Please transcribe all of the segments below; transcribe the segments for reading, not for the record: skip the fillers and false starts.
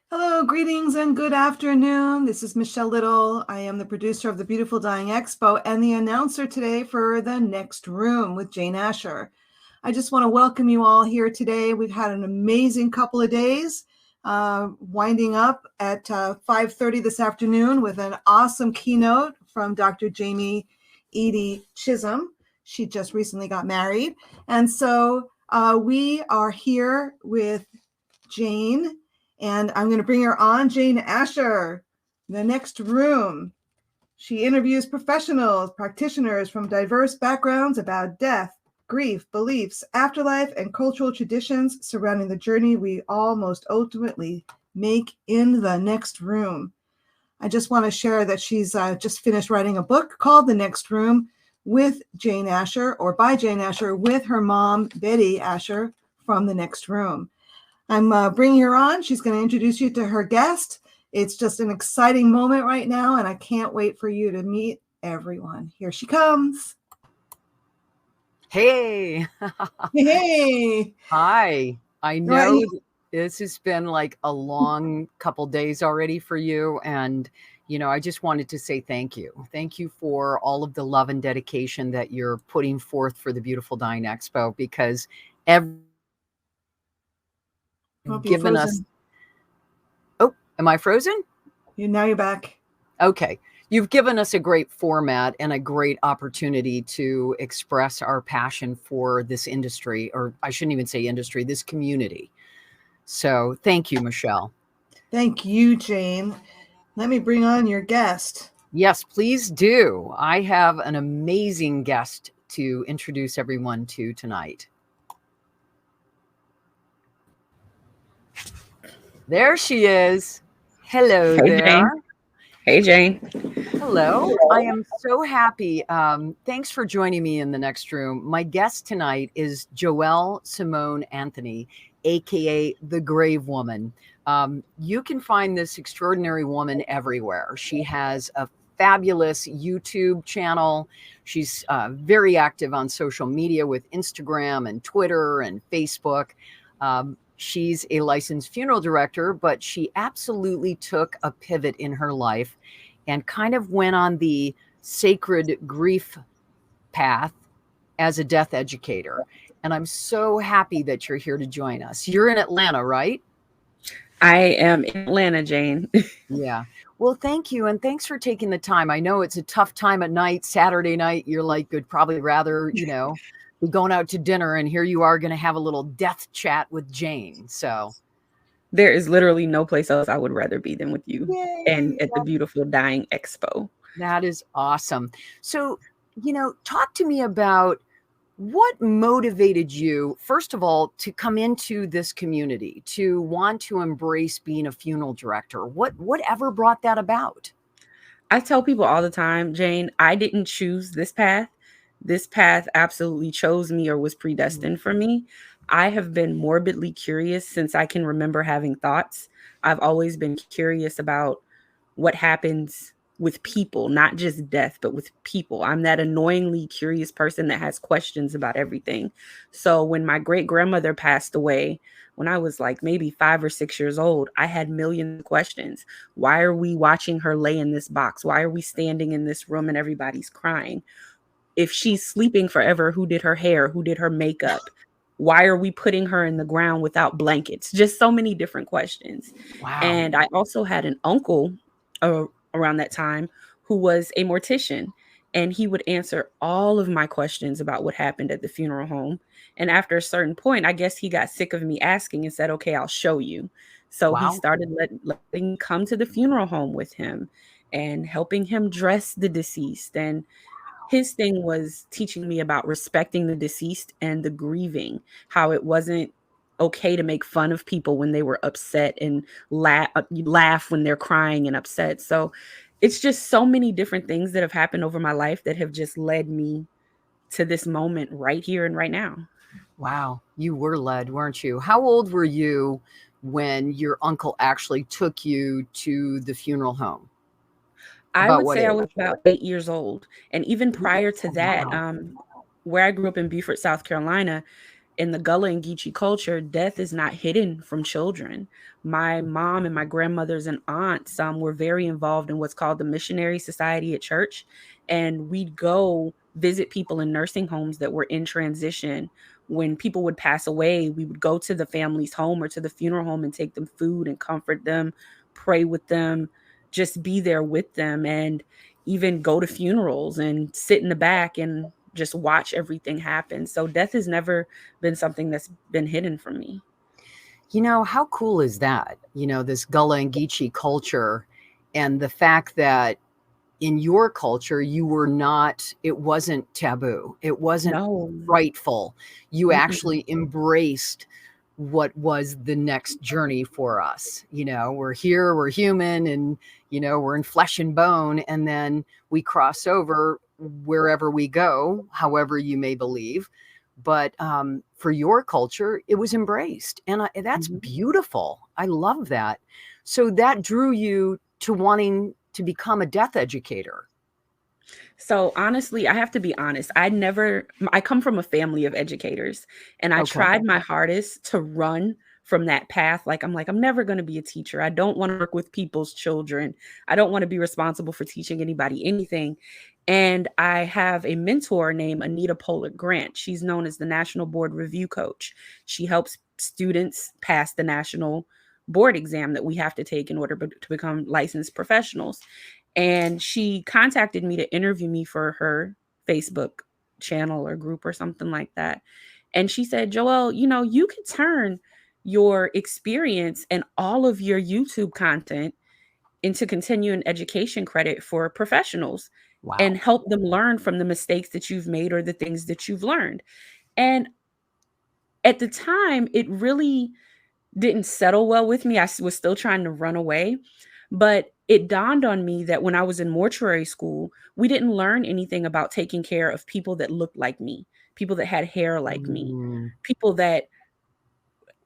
Hello, greetings and good afternoon. This is Michelle Little. I am the producer of the Beautiful Dying Expo and the announcer today for The Next Room with Jane Asher. I just want to welcome you all here today. We've had an amazing couple of days, winding up at 5:30 this afternoon with an awesome keynote from Dr. Jamie Edie Chisholm. She just recently got married. And so we are here with Jane, and I'm going to bring her on. Jane Asher, The Next Room. She interviews professionals, practitioners from diverse backgrounds about death, grief, beliefs, afterlife, and cultural traditions surrounding the journey we all most ultimately make in the next room. I just want to share that she's just finished writing a book called The Next Room with Jane Asher, or by Jane Asher, with her mom, Betty Asher, from The Next Room. I'm bringing her on. She's going to introduce you to her guest. It's just an exciting moment right now, and I can't wait for you to meet everyone. Here she comes. Hey. Hey. Hi. I know this has been like a long couple days already for you. And, I just wanted to say thank you. Thank you for all of the love and dedication that you're putting forth for the Beautiful Dying Expo, because given us. Oh, am I frozen? Now you're back. Okay. You've given us a great format and a great opportunity to express our passion for this industry, or I shouldn't even say industry, this community. So thank you, Michelle. Thank you, Jane. Let me bring on your guest. Yes, please do. I have an amazing guest to introduce everyone to tonight. There she is. Hello there. Jane. Hey, Jane. Hello. I am so happy. Thanks for joining me in the next room. My guest tonight is Joel Simone Anthony, aka the Grave Woman. You can find this extraordinary woman everywhere. She has a fabulous YouTube channel. She's very active on social media with Instagram and Twitter and Facebook. She's a licensed funeral director, but she absolutely took a pivot in her life and kind of went on the sacred grief path as a death educator. And I'm so happy that you're here to join us. You're in Atlanta, right? I am in Atlanta, Jane. Yeah. Well, thank you. And thanks for taking the time. I know it's a tough time at night, Saturday night. You're like, would probably rather, be going out to dinner. And here you are going to have a little death chat with Jane. So there is literally no place else I would rather be than with you. Yay. And at the Beautiful Dying Expo. That is awesome. So, talk to me about what motivated you, first of all, to come into this community, to want to embrace being a funeral director. Whatever brought that about? I tell people all the time, Jane, I didn't choose this path. This path absolutely chose me or was predestined for me. I have been morbidly curious since I can remember having thoughts. I've always been curious about what happens with people, not just death, but with people. I'm that annoyingly curious person that has questions about everything. So when my great grandmother passed away, when I was like maybe 5 or 6 years old, I had millions of questions. Why are we watching her lay in this box? Why are we standing in this room and everybody's crying? If she's sleeping forever, who did her hair? Who did her makeup? Why are we putting her in the ground without blankets? Just so many different questions. Wow. And I also had an uncle around that time who was a mortician, and he would answer all of my questions about what happened at the funeral home. And after a certain point, I guess he got sick of me asking and said, okay, I'll show you. So he started letting me come to the funeral home with him and helping him dress the deceased. And his thing was teaching me about respecting the deceased and the grieving, how it wasn't okay to make fun of people when they were upset and laugh when they're crying and upset. So it's just so many different things that have happened over my life that have just led me to this moment right here and right now. Wow. You were led, weren't you? How old were you when your uncle actually took you to the funeral home? I would say I was about 8 years old. And even prior to that, where I grew up in Beaufort, South Carolina, in the Gullah and Geechee culture, death is not hidden from children. My mom and my grandmothers and aunts were very involved in what's called the Missionary Society at church. And we'd go visit people in nursing homes that were in transition. When people would pass away, we would go to the family's home or to the funeral home and take them food and comfort them, pray with them, just be there with them, and even go to funerals and sit in the back and just watch everything happen. So death has never been something that's been hidden from me. You know, how cool is that? You know, this Gullah and Geechee culture, and the fact that in your culture, you were not, it wasn't taboo. It wasn't No. frightful. You Mm-mm. actually embraced what was the next journey for us. You know, we're here, we're human, and, you know, we're in flesh and bone. And then we cross over wherever we go, however you may believe. But for your culture, it was embraced. And that's beautiful. I love that. So that drew you to wanting to become a death educator. So honestly, I have to be honest. I come from a family of educators, and I tried my hardest to run from that path. I'm never going to be a teacher. I don't want to work with people's children. I don't want to be responsible for teaching anybody anything. And I have a mentor named Anita Pollard Grant. She's known as the National Board Review Coach. She helps students pass the national board exam that we have to take in order to become licensed professionals. And she contacted me to interview me for her Facebook channel or group or something like that. And she said, Joel, you know, you could turn your experience and all of your YouTube content into continuing education credit for professionals. Wow. And help them learn from the mistakes that you've made or the things that you've learned. And at the time, it really didn't settle well with me. I was still trying to run away. But it dawned on me that when I was in mortuary school, we didn't learn anything about taking care of people that looked like me, people that had hair like me, people that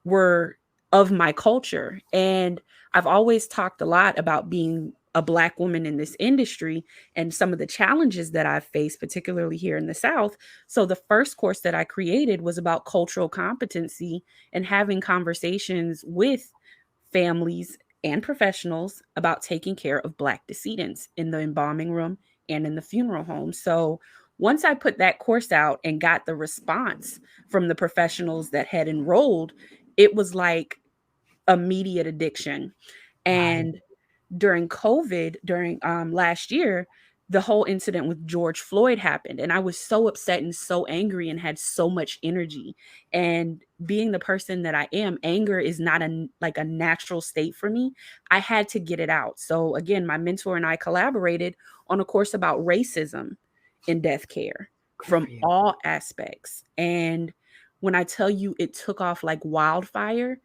were of my culture. And I've always talked a lot about being a Black woman in this industry and some of the challenges that I've faced, particularly here in the South. So the first course that I created was about cultural competency and having conversations with families and professionals about taking care of Black decedents in the embalming room and in the funeral home. So once I put that course out and got the response from the professionals that had enrolled, it was like immediate addiction. And during COVID, during last year, the whole incident with George Floyd happened. And I was so upset and so angry and had so much energy. And being the person that I am, anger is not a natural state for me. I had to get it out. So again, my mentor and I collaborated on a course about racism in death care from all aspects. And when I tell you it took off like wildfire,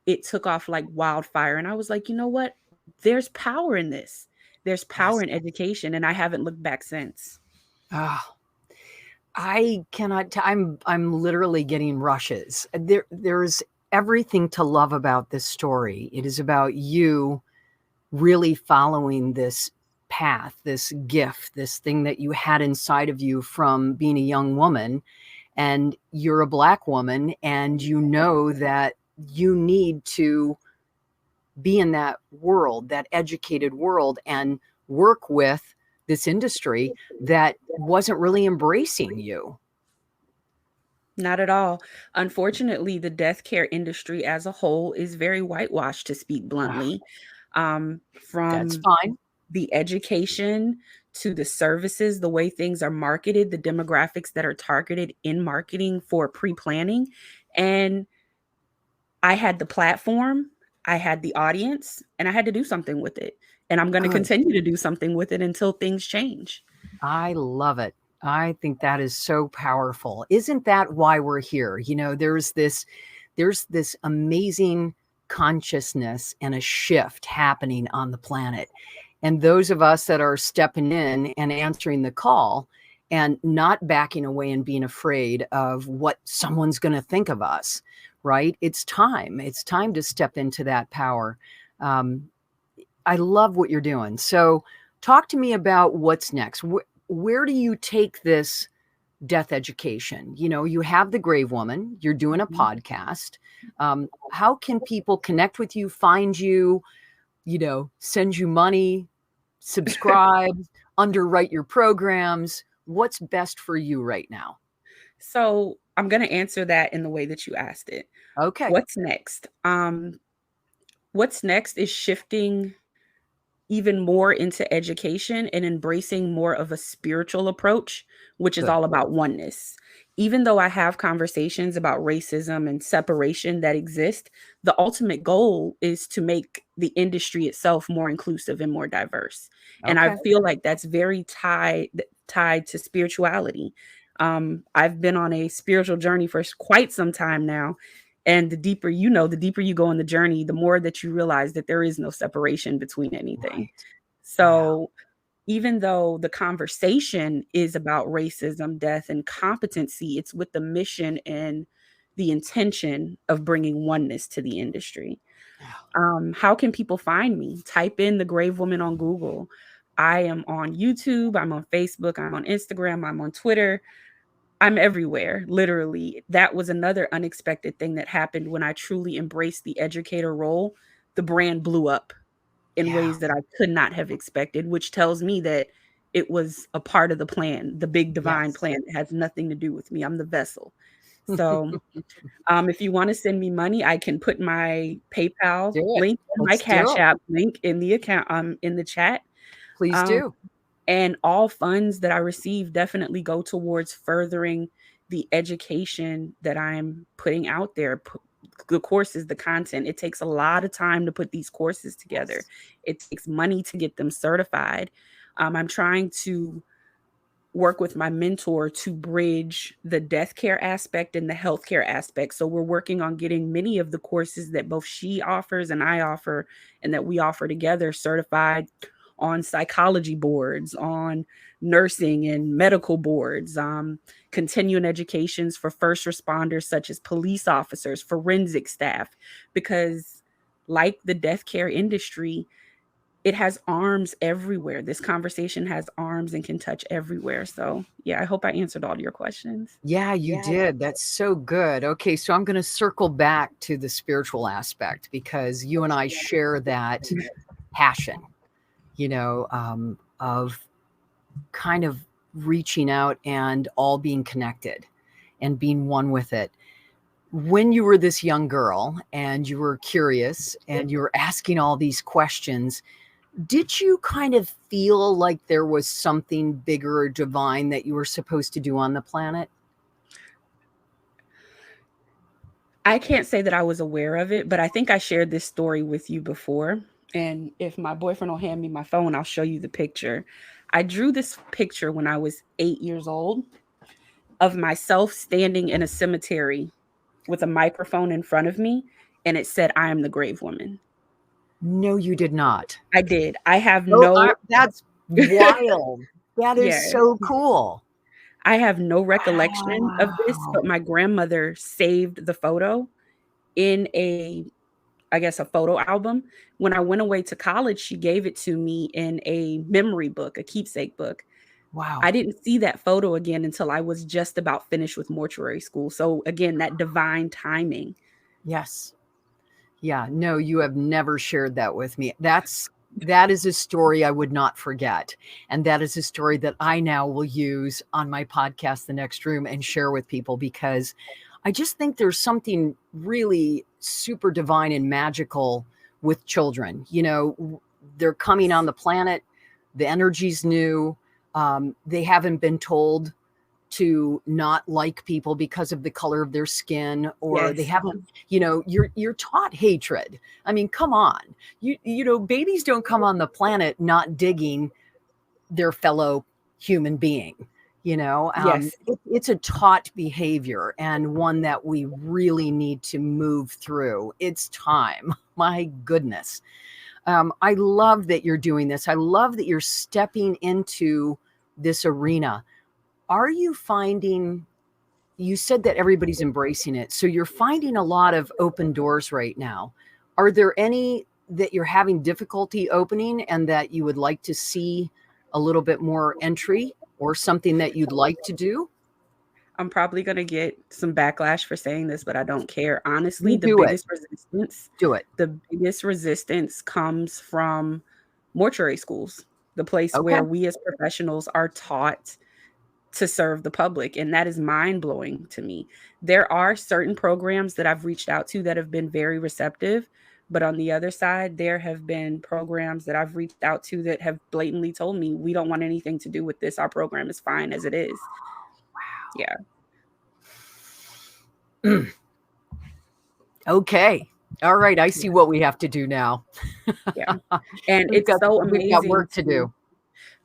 it took off like wildfire. And I was like, you know what? There's power in this. There's power in education, and I haven't looked back since. I cannot. I'm literally getting rushes. There's everything to love about this story. It is about you really following this path, this gift, this thing that you had inside of you from being a young woman, and you're a Black woman, and you know that you need to be in that world, that educated world, and work with this industry that wasn't really embracing you. Not at all. Unfortunately, the death care industry as a whole is very whitewashed, to speak bluntly. From That's fine. The education to the services, the way things are marketed, the demographics that are targeted in marketing for pre-planning. And I had the platform, I had the audience, and I had to do something with it. And I'm going to continue to do something with it until things change. I love it. I think that is so powerful. Isn't that why we're here? You know, there's this amazing consciousness and a shift happening on the planet. And those of us that are stepping in and answering the call and not backing away and being afraid of what someone's going to think of us, right? It's time. It's time to step into that power. I love what you're doing. So talk to me about what's next. Where do you take this death education? You know, you have the Grave Woman, you're doing a podcast. How can people connect with you, find you, you know, send you money, subscribe, underwrite your programs? What's best for you right now? So I'm going to answer that in the way that you asked it. Okay. What's next? What's next is shifting even more into education and embracing more of a spiritual approach, which is Good. all about oneness. Even though I have conversations about racism and separation that exist, the ultimate goal is to make the industry itself more inclusive and more diverse. And I Okay. feel like that's very tied to spirituality. I've been on a spiritual journey for quite some time now. And the deeper you go in the journey, the more that you realize that there is no separation between anything. Right. Yeah. So even though the conversation is about racism, death, and competency, it's with the mission and the intention of bringing oneness to the industry. How can people find me? Type in the Grave Woman on Google. I am on YouTube, I'm on Facebook, I'm on Instagram, I'm on Twitter. I'm everywhere, literally. That was another unexpected thing that happened when I truly embraced the educator role. The brand blew up in Yeah. ways that I could not have expected, which tells me that it was a part of the plan, the big divine Yes. plan. It has nothing to do with me. I'm the vessel. So if you want to send me money, I can put my PayPal Do it. link and my Let's do Cash it. App link in the account, in the chat. Please Um, do. and all funds that I receive definitely go towards furthering the education that I'm putting out there. The courses, the content. It takes a lot of time to put these courses together. Yes. It takes money to get them certified. I'm trying to work with my mentor to bridge the death care aspect and the healthcare aspect. So we're working on getting many of the courses that both she offers and I offer and that we offer together certified on psychology boards, on nursing and medical boards, continuing educations for first responders such as police officers, forensic staff, because like the death care industry, it has arms everywhere. This conversation has arms and can touch everywhere. So, yeah, I hope I answered all your questions. Yeah, you did. That's so good. Okay, so I'm going to circle back to the spiritual aspect because you and I share that passion, you know, of kind of reaching out and all being connected and being one with it. When you were this young girl and you were curious and you were asking all these questions, did you kind of feel like there was something bigger or divine that you were supposed to do on the planet? I can't say that I was aware of it, but I think I shared this story with you before. And if my boyfriend will hand me my phone, I'll show you the picture. I drew this picture when I was 8 years old of myself standing in a cemetery with a microphone in front of me, and it said, "I am the grave woman." No, you did not. I did. I have Oh, no that's wild. That is yeah. so cool. I have no recollection of this, but Wow. my grandmother saved the photo in I guess, a photo album. When I went away to college, she gave it to me in a memory book, a keepsake book. I Wow. didn't see that photo again until I was just about finished with mortuary school. So again, that divine timing. Yes. Yeah. No, you have never shared that with me. That is a story I would not forget. And that is a story that I now will use on my podcast, The Next Room, and share with people because I just think there's something really super divine and magical with children. You know, they're coming on the planet, the energy's new. They haven't been told to not like people because of the color of their skin, or they Yes. haven't, you know, you're taught hatred. I mean, come on. You know, babies don't come on the planet not digging their fellow human being. You know, Yes. it's a taught behavior and one that we really need to move through. It's time. My goodness. I love that you're doing this. I love that you're stepping into this arena. Are you finding, you said that everybody's embracing it, so you're finding a lot of open doors right now. Are there any that you're having difficulty opening and that you would like to see a little bit more entry or something that you'd like to do? I'm probably going to get some backlash for saying this, but I don't care. Honestly, You do it. Do it. the biggest resistance comes from mortuary schools, the place Okay. where we as professionals are taught to serve the public. And that is mind blowing to me. There are certain programs that I've reached out to that have been very receptive. But on the other side, there have been programs that I've reached out to that have blatantly told me, we don't want anything to do with this. Our program is fine as it is. Yeah. Okay. All right. I see what we have to do now. Yeah. And we've it's so got amazing work to do.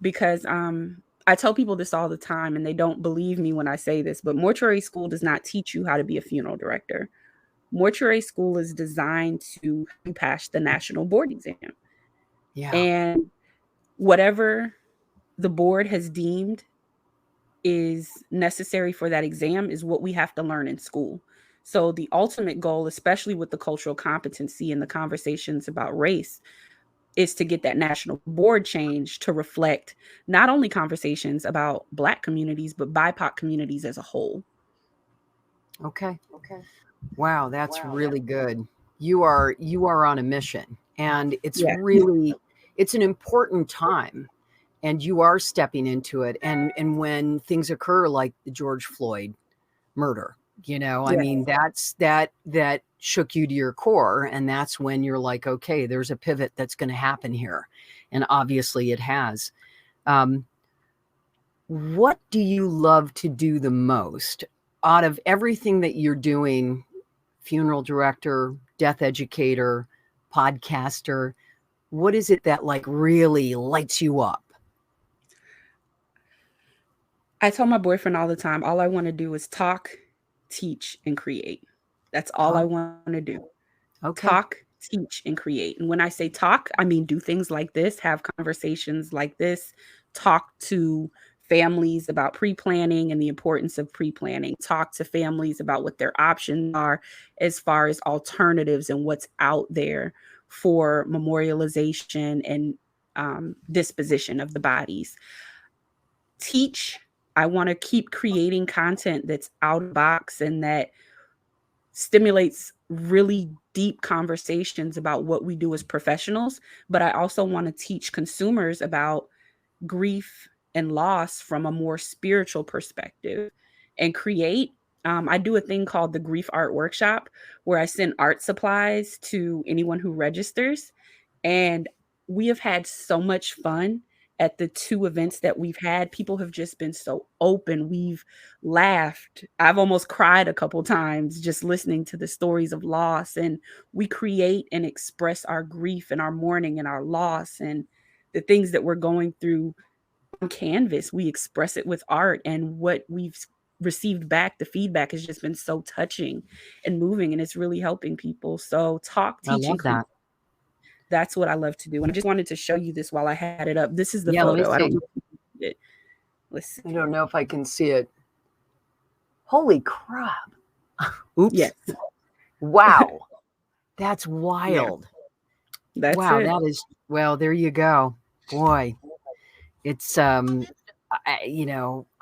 because I tell people this all the time and they don't believe me when I say this, but mortuary school does not teach you how to be a funeral director. Mortuary school is designed to pass the national board exam. Yeah. And whatever the board has deemed is necessary for that exam is what we have to learn in school. So the ultimate goal, especially with the cultural competency and the conversations about race, is to get that national board change to reflect not only conversations about Black communities, but BIPOC communities as a whole. Okay. Wow, that's really good. You are on a mission, and it's Yeah. really it's an important time, and you are stepping into it. And when things occur like the George Floyd murder, I mean, that shook you to your core, and that's when you're like, okay, there's a pivot that's going to happen here, and obviously it has. What do you love to do the most out of everything that you're doing? Funeral director, death educator, podcaster. What is it that like really lights you up? I tell my boyfriend all the time, all I want to do is talk, teach, and create. That's all I want to do. Okay. Talk, teach, and create. And when I say talk, I mean do things like this, have conversations like this, talk to families about pre-planning and the importance of pre-planning, talk to families about what their options are as far as alternatives and what's out there for memorialization and disposition of the bodies. Teach. I want to keep creating content that's out of box and that stimulates really deep conversations about what we do as professionals. But I also want to teach consumers about grief and loss from a more spiritual perspective and create. I do a thing called the Grief Art Workshop where I send art supplies to anyone who registers. And we have had so much fun at the 2 events that we've had. People have just been so open. We've laughed. I've almost cried a couple times just listening to the stories of loss. And we create and express our grief and our mourning and our loss and the things that we're going through on canvas. We express it with art, and what we've received back, the feedback has just been so touching and moving, and it's really helping people. So talk, I teach, and love create. that. That's what I love to do. And I just wanted to show you this while I had it up. This is the Yeah, let me photo. I don't see. know if you can see it. Let's see. I don't know if I can see it. Holy crap. Oops. Yes. Wow. That's wild. That's wow, it. that is well, there you go. Boy. It's I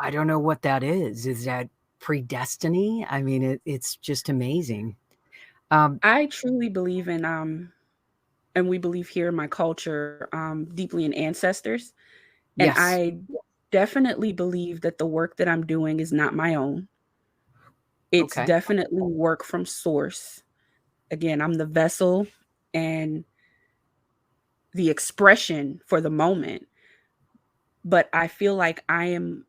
don't know what that is. Is that predestiny? I mean, it's just amazing. I truly believe in and we believe here in my culture deeply in ancestors. And Yes. I definitely believe that the work that I'm doing is not my own. It's Okay. definitely work from source. Again, I'm the vessel and the expression for the moment. But I feel like I am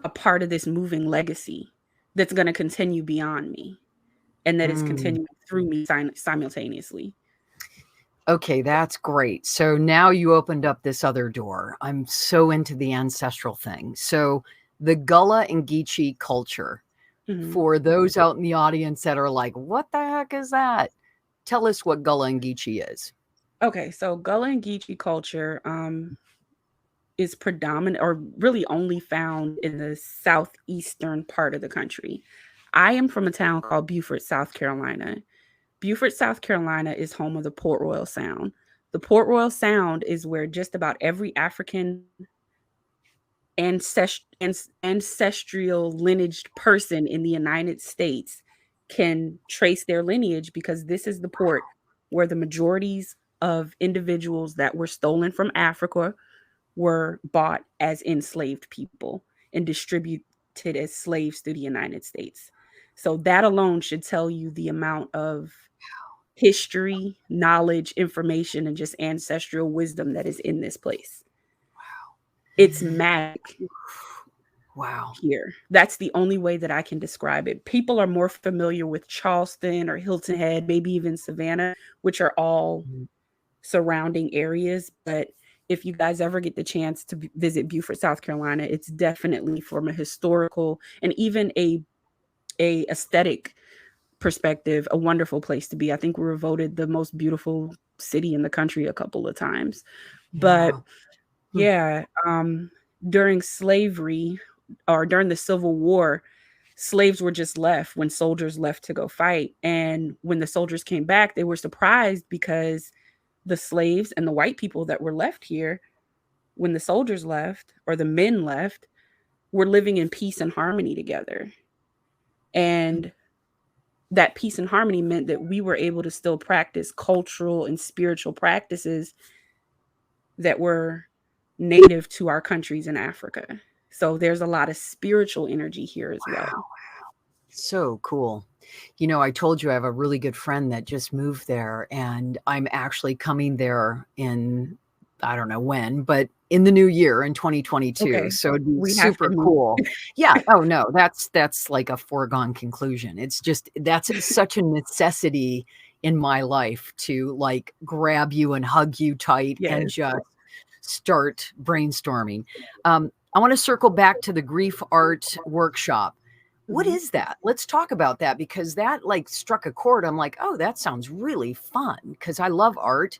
a part of this moving legacy that's going to continue beyond me and that is continuing through me simultaneously. Okay, that's great. So now you opened up this other door. I'm so into the ancestral thing. So the Gullah and Geechee culture, for those out in the audience that are like, what the heck is that? Tell us what Gullah and Geechee is. Okay, so Gullah and Geechee culture is predominant or really only found in the southeastern part of the country. I am from a town called Beaufort, South Carolina. Beaufort, South Carolina is home of the Port Royal Sound. The Port Royal Sound is where just about every African ancestral lineaged person in the United States can trace their lineage, because this is the port where the majorities of individuals that were stolen from Africa were bought as enslaved people and distributed as slaves through the United States. So that alone should tell you the amount of history, knowledge, information, and just ancestral wisdom that is in this place. Wow. It's magic. Wow. Here. That's the only way that I can describe it. People are more familiar with Charleston or Hilton Head, maybe even Savannah, which are all surrounding areas. But if you guys ever get the chance to visit Beaufort, South Carolina, it's definitely from a historical and even a aesthetic perspective, a wonderful place to be. I think we were voted the most beautiful city in the country a couple of times. But yeah, during slavery or during the Civil War, slaves were just left when soldiers left to go fight. And when the soldiers came back, they were surprised because the slaves and the white people that were left here, when the soldiers left or the men left, were living in peace and harmony together. And that peace and harmony meant that we were able to still practice cultural and spiritual practices that were native to our countries in Africa. So there's a lot of spiritual energy here as well. So cool. You know, I told you I have a really good friend that just moved there, and I'm actually coming there in, I don't know when, but in the new year in 2022. Okay. So it'd be We have super to move. cool. Yeah. Oh no, that's like a foregone conclusion. It's just, that's such a necessity in my life to like grab you and hug you tight and just start brainstorming. I want to circle back to the grief art workshop. What is that? Let's talk about that, because that like struck a chord. I'm like, oh, that sounds really fun, because I love art.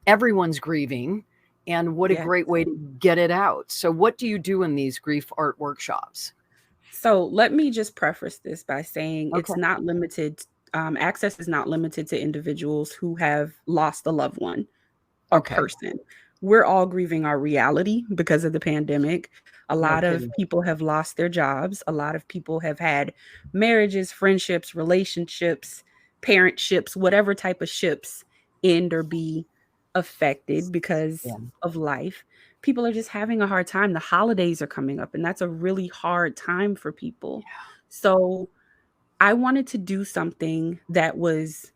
Everyone's grieving, and what a great way to get it out. So what do you do in these grief art workshops? So let me just preface this by saying it's not limited. Access is not limited to individuals who have lost a loved one or person. We're all grieving our reality because of the pandemic. A lot of people have lost their jobs. A lot of people have had marriages, friendships, relationships, parentships, whatever type of ships end or be affected because of life. People are just having a hard time. The holidays are coming up, and that's a really hard time for people. So I wanted to do something that was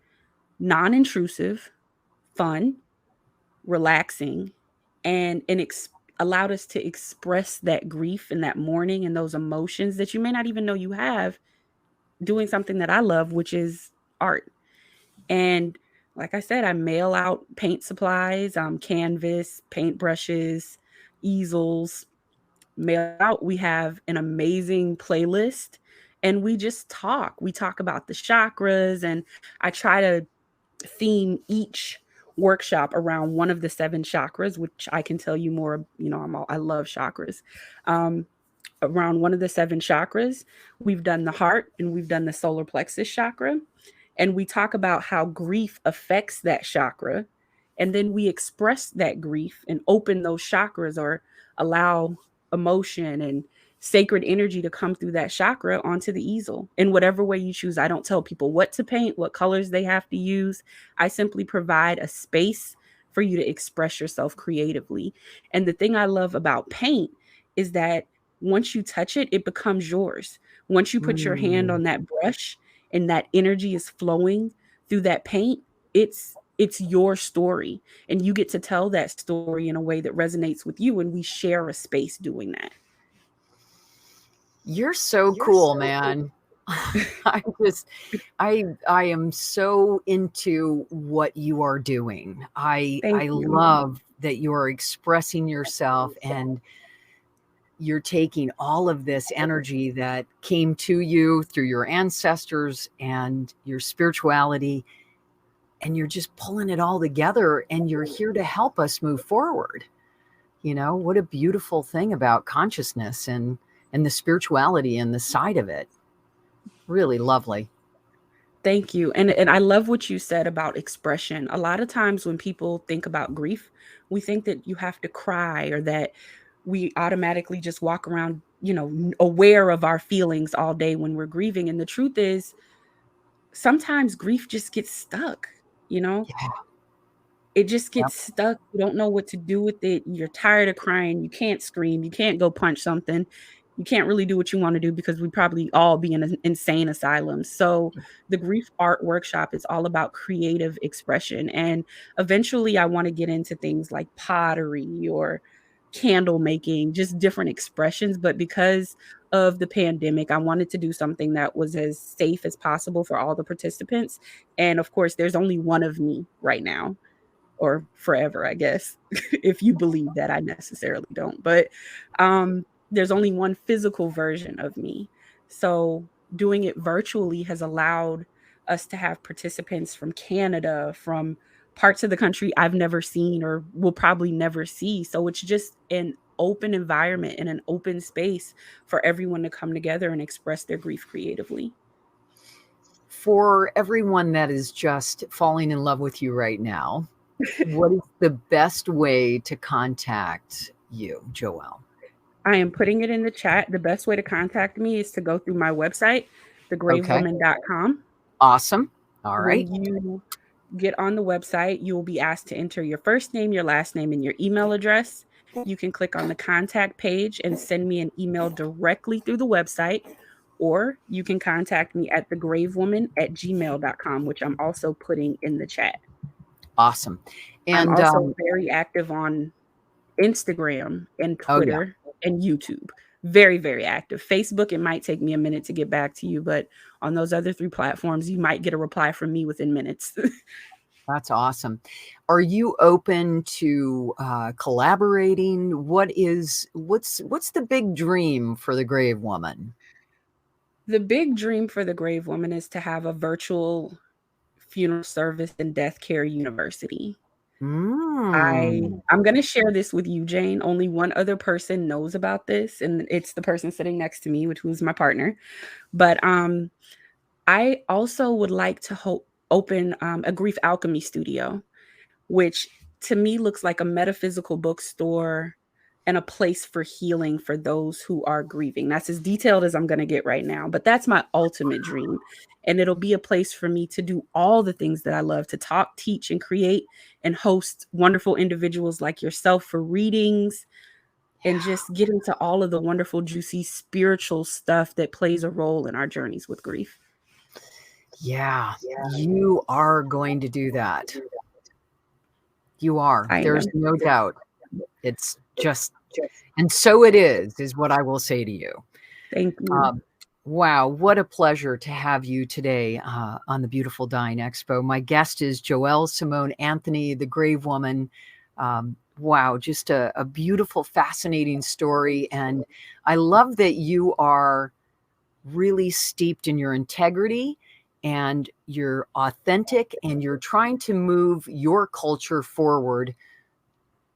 non-intrusive, fun, relaxing, and allowed us to express that grief and that mourning and those emotions that you may not even know you have, doing something that I love, which is art. And like I said, I mail out paint supplies, canvas, paint brushes, easels, mail out. We have an amazing playlist, and we just talk. We talk about the chakras, and I try to theme each workshop around one of the 7 chakras, which I can tell you more. You know, I love chakras. Around one of the 7 chakras, we've done the heart and we've done the solar plexus chakra. And we talk about how grief affects that chakra. And then we express that grief and open those chakras, or allow emotion and sacred energy to come through that chakra onto the easel in whatever way you choose. I don't tell people what to paint, what colors they have to use. I simply provide a space for you to express yourself creatively. And the thing I love about paint is that once you touch it, it becomes yours. Once you put your hand on that brush and that energy is flowing through that paint, it's your story, and you get to tell that story in a way that resonates with you, and we share a space doing that. You're so cool, man. I am so into what you are doing. I love that you are expressing yourself, and you're taking all of this energy that came to you through your ancestors and your spirituality, and you're just pulling it all together, and you're here to help us move forward. You know, what a beautiful thing about consciousness and the spirituality and the side of it. Really lovely. Thank you. And I love what you said about expression. A lot of times when people think about grief, we think that you have to cry, or that we automatically just walk around, aware of our feelings all day when we're grieving. And the truth is, sometimes grief just gets stuck, you know? Yeah. It just Yep. gets stuck. You don't know what to do with it. You're tired of crying. You can't scream. You can't go punch something. You can't really do what you want to do because we'd probably all be in an insane asylum. So the grief art workshop is all about creative expression. And eventually I want to get into things like pottery or candle making, just different expressions. But because of the pandemic, I wanted to do something that was as safe as possible for all the participants. And of course, there's only one of me right now, or forever, I guess, if you believe that. I necessarily don't. But there's only one physical version of me. So doing it virtually has allowed us to have participants from Canada, from parts of the country I've never seen or will probably never see. So it's just an open environment and an open space for everyone to come together and express their grief creatively. For everyone that is just falling in love with you right now, what is the best way to contact you, Joel? I am putting it in the chat. The best way to contact me is to go through my website, Okay. thegravewoman.com. Awesome. All right. When you get on the website, you will be asked to enter your first name, your last name, and your email address. You can click on the contact page and send me an email directly through the website, or you can contact me at thegravewoman@gmail.com, which I'm also putting in the chat. Awesome. I'm And also very active on Instagram and oh yeah, Twitter and YouTube. Very, very active. Facebook, it might take me a minute to get back to you, but on those other 3 platforms, you might get a reply from me within minutes. that's awesome. Are you open to collaborating? What's the big dream for the Grave Woman? The big dream for the Grave Woman is to have a virtual funeral service and death care university. I'm going to share this with you, Jane. Only one other person knows about this, and it's the person sitting next to me, who's my partner. But I also would like to open a grief alchemy studio, which to me looks like a metaphysical bookstore and a place for healing for those who are grieving. That's as detailed as I'm going to get right now, but that's my ultimate dream. And it'll be a place for me to do all the things that I love, to talk, teach, and create, and host wonderful individuals like yourself for readings, and just get into all of the wonderful, juicy spiritual stuff that plays a role in our journeys with grief. Yeah, you are going to do that. You are. There's no doubt. It's just, and so it is what I will say to you. Thank you. Wow, what a pleasure to have you today on the Beautiful Dying Expo. My guest is Joel Simone Anthony, the Grave Woman. Wow, just a beautiful, fascinating story. And I love that you are really steeped in your integrity and you're authentic and you're trying to move your culture forward,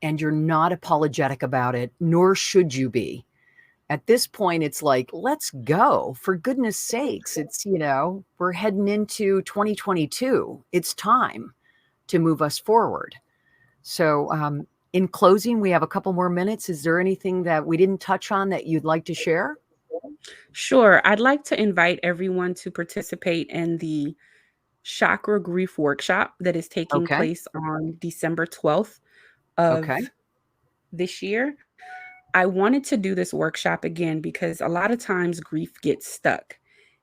and you're not apologetic about it, nor should you be. At this point, it's like, let's go, for goodness sakes. It's, we're heading into 2022. It's time to move us forward. So in closing, we have a couple more minutes. Is there anything that we didn't touch on that you'd like to share? Sure. I'd like to invite everyone to participate in the Chakra Grief Workshop that is taking place on December 12th of this year. I wanted to do this workshop again because a lot of times grief gets stuck.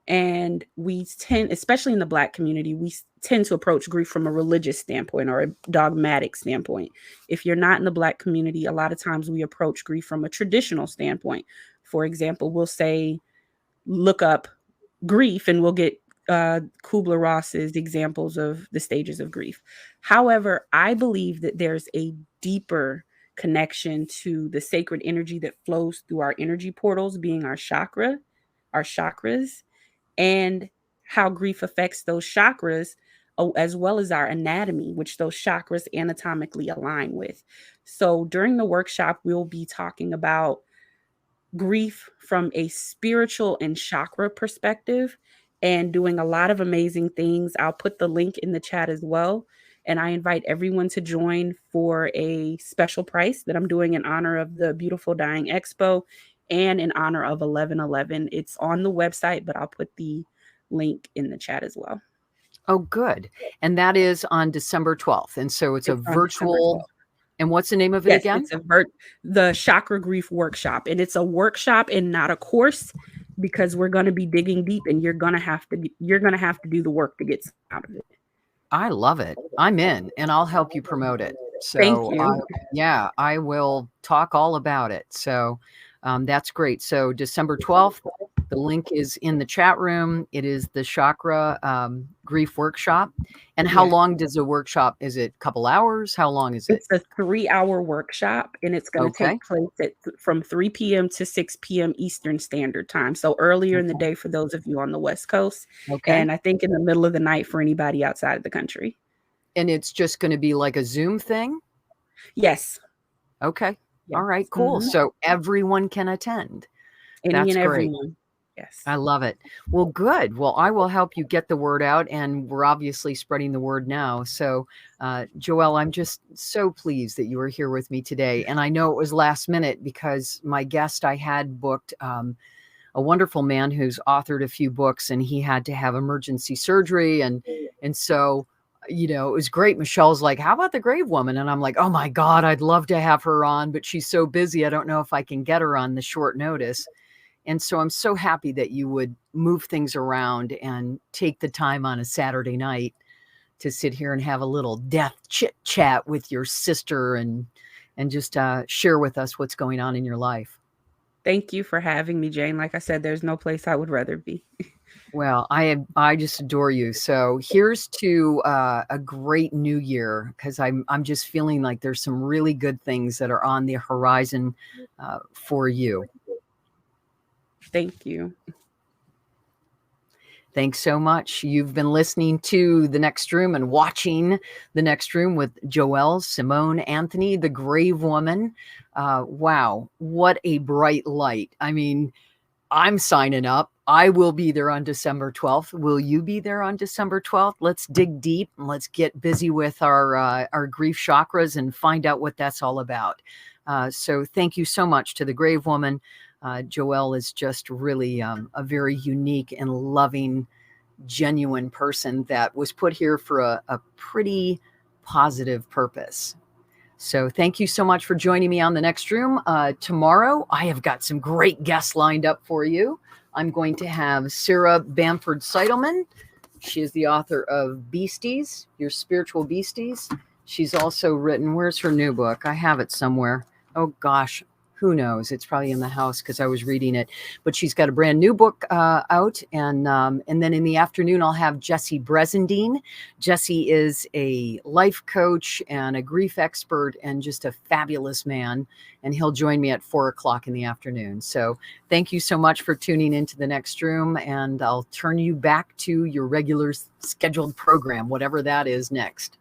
And we tend, especially in the Black community, we tend to approach grief from a religious standpoint or a dogmatic standpoint. If you're not in the Black community, a lot of times we approach grief from a traditional standpoint. For example, we'll say, look up grief and we'll get Kubler-Ross's examples of the stages of grief. However, I believe that there's a deeper connection to the sacred energy that flows through our energy portals, being our chakras, and how grief affects those chakras, as well as our anatomy, which those chakras anatomically align with. So during the workshop, we'll be talking about grief from a spiritual and chakra perspective and doing a lot of amazing things. I'll put the link in the chat as well. And I invite everyone to join for a special price that I'm doing in honor of the Beautiful Dying Expo and in honor of 11/11. It's on the website, but I'll put the link in the chat as well. Oh, good. And that is on December 12th. And so it's a virtual. And what's the name of it again? It's the Chakra Grief Workshop. And it's a workshop and not a course, because we're going to be digging deep, and you're going to have to do the work to get out of it. I love it. I'm in, and I'll help you promote it. So thank you. I will talk all about it. So that's great. So December 12th, the link is in the chat room. It is the Chakra Grief Workshop. And how long does the workshop? Is it a couple hours? How long is it? It's a 3-hour workshop, and it's going to take place from 3 p.m. to 6 p.m. Eastern Standard Time. So earlier in the day for those of you on the West Coast. And I think in the middle of the night for anybody outside of the country. And it's just going to be like a Zoom thing? Yes. Okay. All right, cool. So everyone can attend. That's great. Everyone. Yes. I love it. Well, good. Well, I will help you get the word out, and we're obviously spreading the word now. So, Joel, I'm just so pleased that you were here with me today. And I know it was last minute because my guest I had booked, a wonderful man who's authored a few books, and he had to have emergency surgery. And so, you know, it was great. Michelle's like, how about the Grave Woman? And I'm like, oh my God, I'd love to have her on, but she's so busy. I don't know if I can get her on the short notice. And so I'm so happy that you would move things around and take the time on a Saturday night to sit here and have a little death chit chat with your sister and just share with us what's going on in your life. Thank you for having me, Jane. Like I said, there's no place I would rather be. Well, I just adore you. So here's to a great new year, because I'm just feeling like there's some really good things that are on the horizon for you. Thank you. Thanks so much. You've been listening to The Next Room and watching The Next Room with Joel Simone Anthony, the Grave Woman. Wow, what a bright light. I mean, I'm signing up. I will be there on December 12th. Will you be there on December 12th? Let's dig deep and let's get busy with our grief chakras and find out what that's all about. So thank you so much to the Grave Woman. Joel is just really a very unique and loving, genuine person that was put here for a pretty positive purpose. So thank you so much for joining me on The Next Room. Tomorrow, I have got some great guests lined up for you. I'm going to have Sarah Bamford Seidelman. She is the author of Beasties, Your Spiritual Beasties. She's also written, where's her new book? I have it somewhere. Oh, gosh. Who knows? It's probably in the house because I was reading it. But she's got a brand new book out. And then in the afternoon, I'll have Jesse Brezendine. Jesse is a life coach and a grief expert and just a fabulous man. And he'll join me at 4:00 in the afternoon. So thank you so much for tuning into The Next Room. And I'll turn you back to your regular scheduled program, whatever that is next.